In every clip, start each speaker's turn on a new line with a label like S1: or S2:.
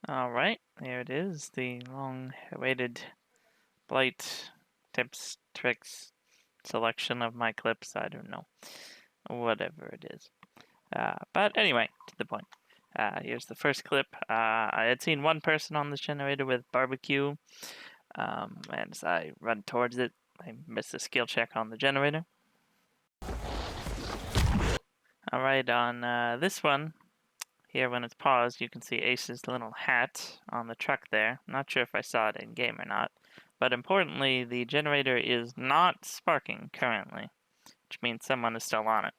S1: Alright, there it is, the long-awaited blight tips, tricks, selection of my clips, I don't know. Whatever it is. But anyway, to the point. Here's the first clip. I had seen one person on this generator with barbecue, and as I run towards it, I missed a skill check on the generator. Alright, on this one, here when it's paused, you can see Ace's little hat on the truck there. Not sure if I saw it in-game or not. But importantly, the generator is not sparking currently, which means someone is still on it.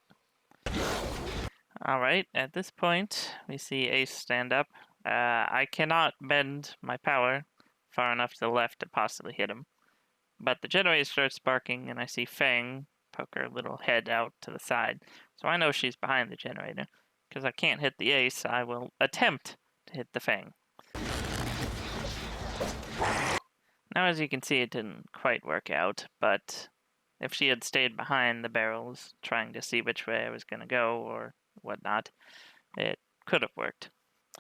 S1: Alright, at this point, we see Ace stand up. I cannot bend my power far enough to the left to possibly hit him. But the generator starts sparking, and I see Fang poke her little head out to the side. So I know she's behind the generator. Because I can't hit the Ace, I will attempt to hit the Fang. Now, as you can see, it didn't quite work out, but if she had stayed behind the barrels, trying to see which way I was going to go or whatnot, it could have worked.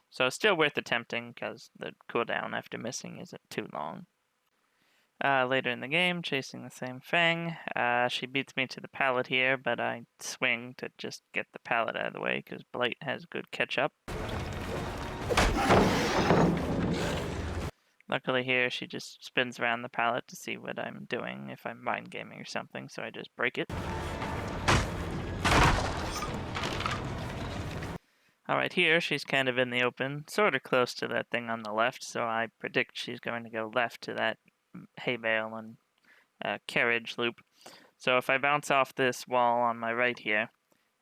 S1: So it's still worth attempting, because the cooldown after missing isn't too long. Later in the game, chasing the same Fang, she beats me to the pallet here, but I swing to just get the pallet out of the way, because Blight has good catch-up. Luckily here, she just spins around the pallet to see what I'm doing, if I'm mind gaming or something, so I just break it. Alright, here she's kind of in the open, sort of close to that thing on the left, so I predict she's going to go left to that hay bale and carriage loop. So if I bounce off this wall on my right here,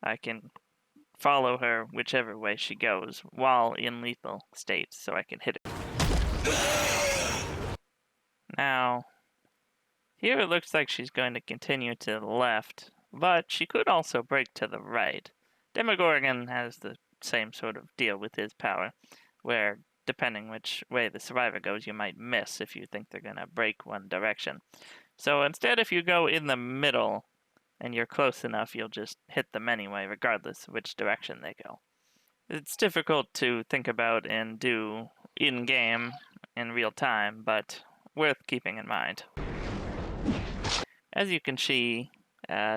S1: I can follow her whichever way she goes while in lethal state, so I can hit it. Now, here it looks like she's going to continue to the left, but she could also break to the right. Demogorgon has the same sort of deal with his power, where depending which way the survivor goes, you might miss if you think they're going to break one direction. So instead, if you go in the middle and you're close enough, you'll just hit them anyway, regardless of which direction they go. It's difficult to think about and do in-game, in real time, but worth keeping in mind. As you can see,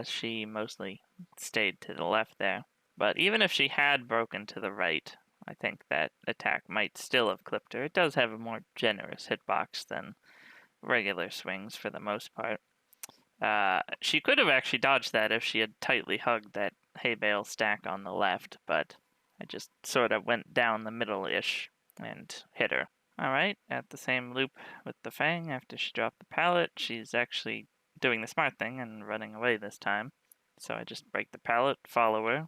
S1: she mostly stayed to the left there, but even if she had broken to the right, I think that attack might still have clipped her. It does have a more generous hitbox than regular swings for the most part. She could have actually dodged that if she had tightly hugged that hay bale stack on the left, but I just sort of went down the middle-ish and hit her. Alright, at the same loop with the Fang, after she dropped the pallet, she's actually doing the smart thing and running away this time. So I just break the pallet, follow her.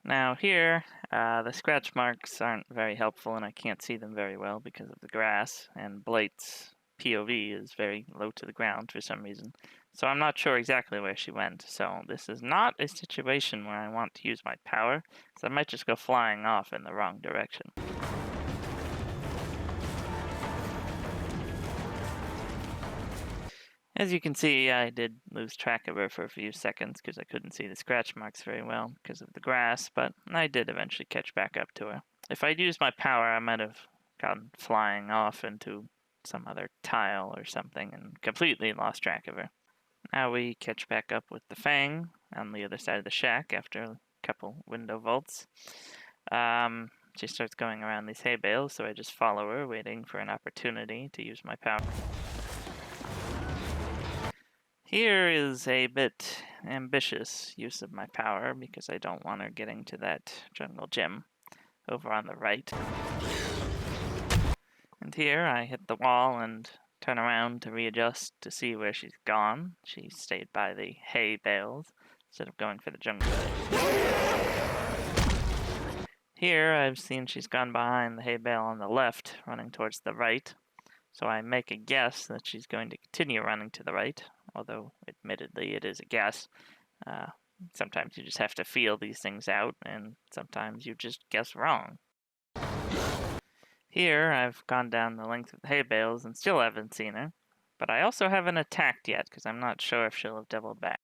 S1: Now here, the scratch marks aren't very helpful and I can't see them very well because of the grass, and Blight's POV is very low to the ground for some reason. So I'm not sure exactly where she went, so this is not a situation where I want to use my power, so I might just go flying off in the wrong direction. As you can see, I did lose track of her for a few seconds because I couldn't see the scratch marks very well because of the grass, but I did eventually catch back up to her. If I'd used my power, I might have gone flying off into some other tile or something and completely lost track of her. Now we catch back up with the Fang on the other side of the shack after a couple window vaults. She starts going around these hay bales, so I just follow her, waiting for an opportunity to use my power. Here is a bit ambitious use of my power because I don't want her getting to that jungle gym over on the right. And here I hit the wall and turn around to readjust to see where she's gone. She stayed by the hay bales instead of going for the jungle. Here I've seen she's gone behind the hay bale on the left, running towards the right. So I make a guess that she's going to continue running to the right, although admittedly it is a guess. Sometimes you just have to feel these things out, and sometimes you just guess wrong. Here I've gone down the length of the hay bales and still haven't seen her, but I also haven't attacked yet because I'm not sure if she'll have doubled back.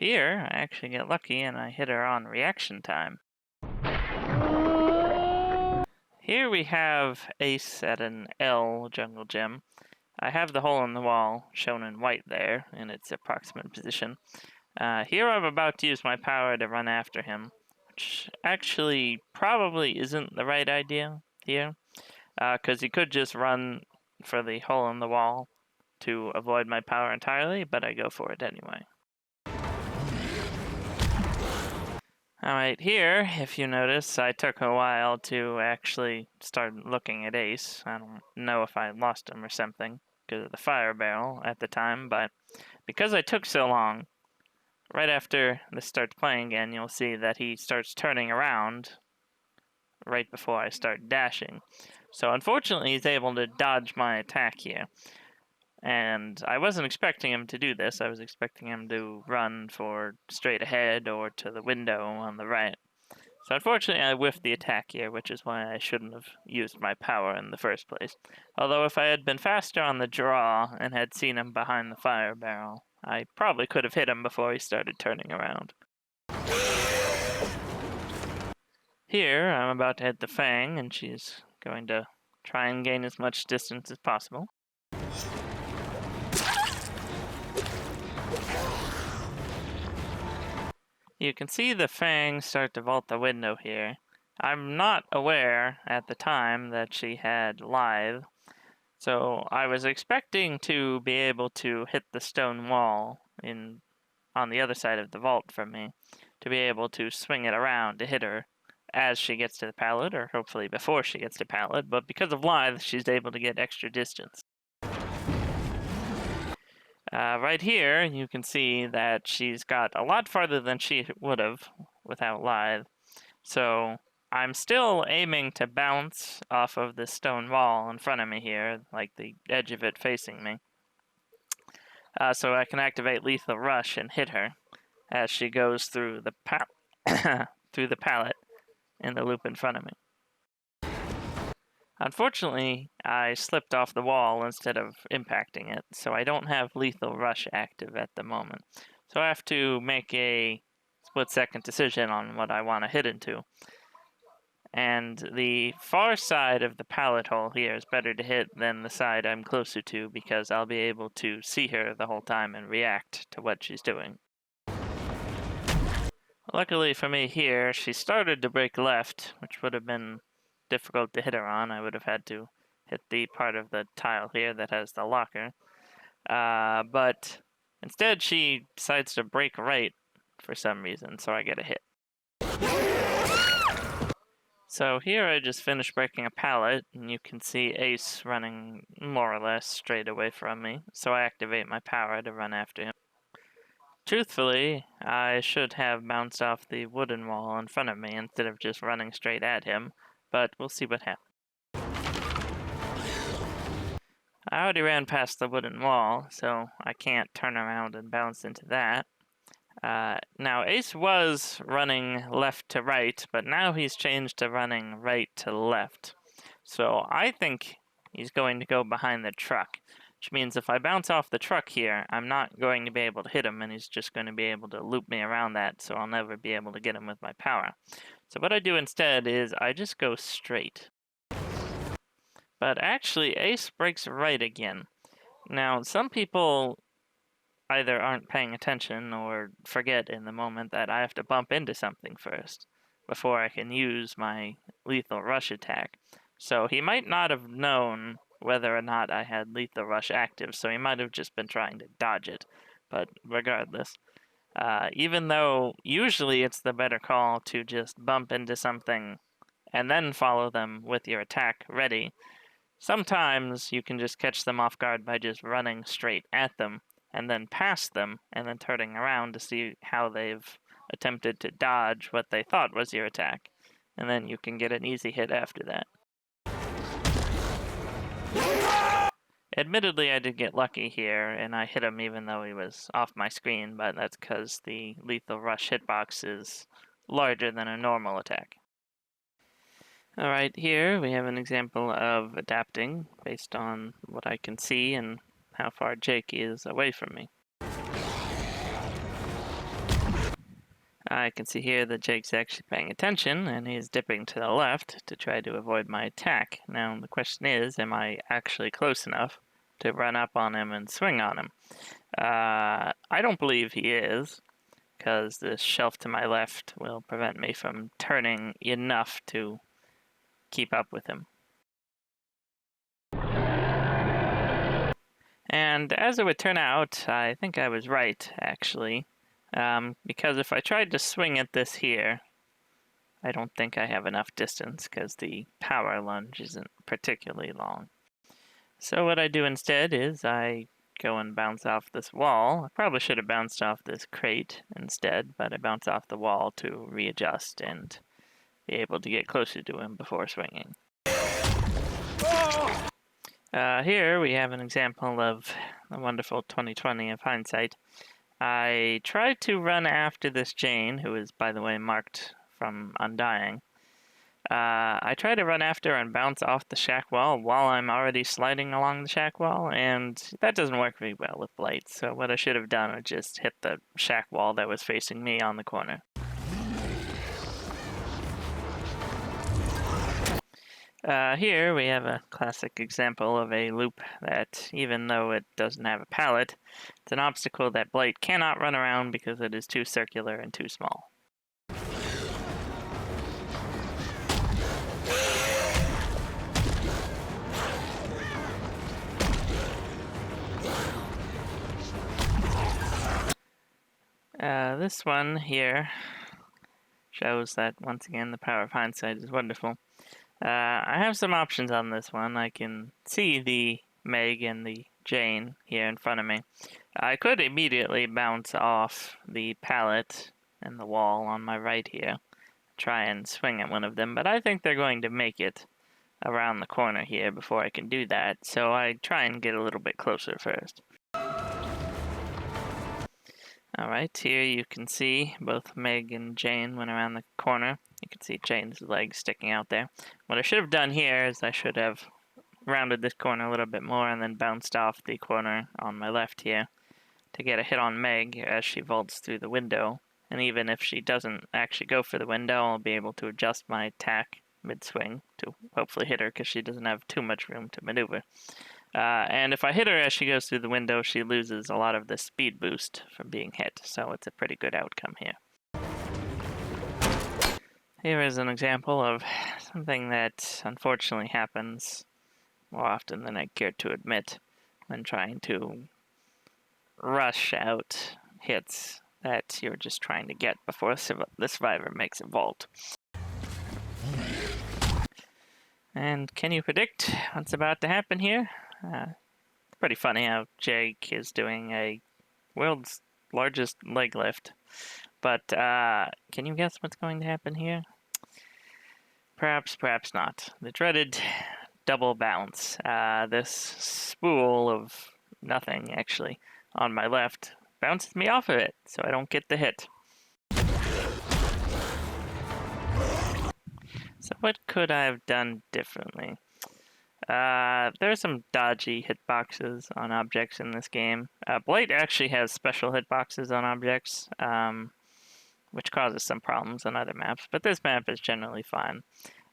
S1: Here, I actually get lucky and I hit her on reaction time. Here we have Ace at an L jungle gym. I have the hole in the wall shown in white there in its approximate position. Here I'm about to use my power to run after him, which actually probably isn't the right idea here, because he could just run for the hole in the wall to avoid my power entirely, but I go for it anyway. Alright, here, if you notice, I took a while to actually start looking at Ace. I don't know if I lost him or something because of the fire barrel at the time, but because I took so long, right after this starts playing again, you'll see that he starts turning around right before I start dashing. So unfortunately, he's able to dodge my attack here. And I wasn't expecting him to do this. I was expecting him to run for straight ahead or to the window on the right. So unfortunately, I whiffed the attack here, which is why I shouldn't have used my power in the first place. Although if I had been faster on the draw and had seen him behind the fire barrel, I probably could have hit him before he started turning around. Here, I'm about to hit the Fang, and she's going to try and gain as much distance as possible. You can see the Fang start to vault the window here. I'm not aware at the time that she had Lithe, so I was expecting to be able to hit the stone wall on the other side of the vault from me, to be able to swing it around to hit her as she gets to the pallet, or hopefully before she gets to pallet, but because of Lithe, she's able to get extra distance. Right here, you can see that she's got a lot farther than she would have without Lithe. So I'm still aiming to bounce off of the stone wall in front of me here, like the edge of it facing me. So I can activate Lethal Rush and hit her as she goes through the through the pallet in the loop in front of me. Unfortunately, I slipped off the wall instead of impacting it, so I don't have Lethal Rush active at the moment. So I have to make a split-second decision on what I want to hit into. And the far side of the pallet hole here is better to hit than the side I'm closer to, because I'll be able to see her the whole time and react to what she's doing. Luckily for me here, she started to break left, which would have been difficult to hit her on. I would have had to hit the part of the tile here that has the locker. But instead she decides to break right for some reason, so I get a hit. So here I just finished breaking a pallet, and you can see Ace running more or less straight away from me, so I activate my power to run after him. Truthfully, I should have bounced off the wooden wall in front of me instead of just running straight at him, but we'll see what happens. I already ran past the wooden wall, so I can't turn around and bounce into that. Now, Ace was running left to right, but now he's changed to running right to left. So I think he's going to go behind the truck, which means if I bounce off the truck here, I'm not going to be able to hit him, and he's just going to be able to loop me around that, so I'll never be able to get him with my power. So what I do instead is I just go straight. But actually, Ace breaks right again. Now, some people either aren't paying attention or forget in the moment that I have to bump into something first before I can use my Lethal Rush attack. So he might not have known whether or not I had Lethal Rush active, so he might have just been trying to dodge it. But regardless, even though usually it's the better call to just bump into something and then follow them with your attack ready, sometimes you can just catch them off guard by just running straight at them and then past them and then turning around to see how they've attempted to dodge what they thought was your attack, and then you can get an easy hit after that. Admittedly, I did get lucky here, and I hit him even though he was off my screen, but that's because the Lethal Rush hitbox is larger than a normal attack. Alright, here we have an example of adapting based on what I can see and how far Jake is away from me. I can see here that Jake's actually paying attention, and he's dipping to the left to try to avoid my attack. Now, the question is, am I actually close enough to run up on him and swing on him? I don't believe he is, because the shelf to my left will prevent me from turning enough to keep up with him. And as it would turn out, I think I was right, actually. Because if I tried to swing at this here, I don't think I have enough distance because the power lunge isn't particularly long. So what I do instead is I go and bounce off this wall. I probably should have bounced off this crate instead, but I bounce off the wall to readjust and be able to get closer to him before swinging. Here we have an example of the wonderful 20/20 of hindsight. I tried to run after this Jane, who is, by the way, marked from undying. I try to run after and bounce off the shack wall while I'm already sliding along the shack wall, and that doesn't work very well with blight. So what I should have done was just hit the shack wall that was facing me on the corner. Here we have a classic example of a loop that, even though it doesn't have a pallet, it's an obstacle that blight cannot run around because it is too circular and too small. This one here shows that, once again, the power of hindsight is wonderful. I have some options on this one. I can see the Meg and the Jane here in front of me. I could immediately bounce off the pallet and the wall on my right here, try and swing at one of them, but I think they're going to make it around the corner here before I can do that, so I try and get a little bit closer first. Alright, here you can see both Meg and Jane went around the corner. You can see Jane's legs sticking out there. What I should have done here is I should have rounded this corner a little bit more and then bounced off the corner on my left here to get a hit on Meg as she vaults through the window. And even if she doesn't actually go for the window, I'll be able to adjust my attack mid-swing to hopefully hit her because she doesn't have too much room to maneuver. And if I hit her as she goes through the window, she loses a lot of the speed boost from being hit, so it's a pretty good outcome here. Here is an example of something that unfortunately happens more often than I care to admit when trying to rush out hits that you're just trying to get before the survivor makes a vault. And can you predict what's about to happen here? It's pretty funny how Jake is doing a world's largest leg lift. But can you guess what's going to happen here? Perhaps, perhaps not. The dreaded double bounce. This spool of nothing, actually, on my left bounces me off of it, so I don't get the hit. So what could I have done differently? There are some dodgy hitboxes on objects in this game. Blight actually has special hitboxes on objects, which causes some problems on other maps, but this map is generally fine.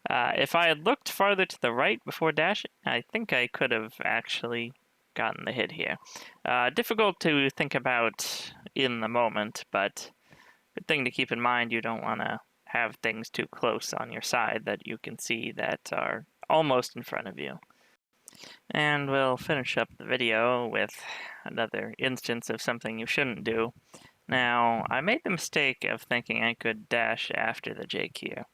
S1: If I had looked farther to the right before dashing, I think I could have actually gotten the hit here. Difficult to think about in the moment, but good thing to keep in mind, you don't want to have things too close on your side that you can see that are almost in front of you. And we'll finish up the video with another instance of something you shouldn't do. Now, I made the mistake of thinking I could dash after the Jake here,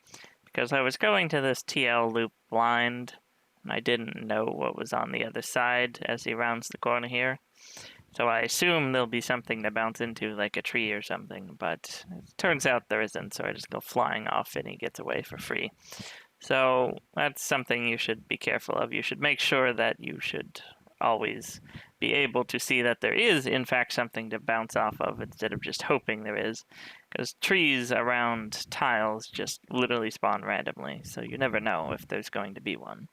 S1: because I was going to this TL loop blind, and I didn't know what was on the other side as he rounds the corner here. So I assume there'll be something to bounce into, like a tree or something, but it turns out there isn't, so I just go flying off and he gets away for free. So that's something you should be careful of. You should make sure that you should always be able to see that there is, in fact, something to bounce off of instead of just hoping there is, because trees around tiles just literally spawn randomly, so you never know if there's going to be one.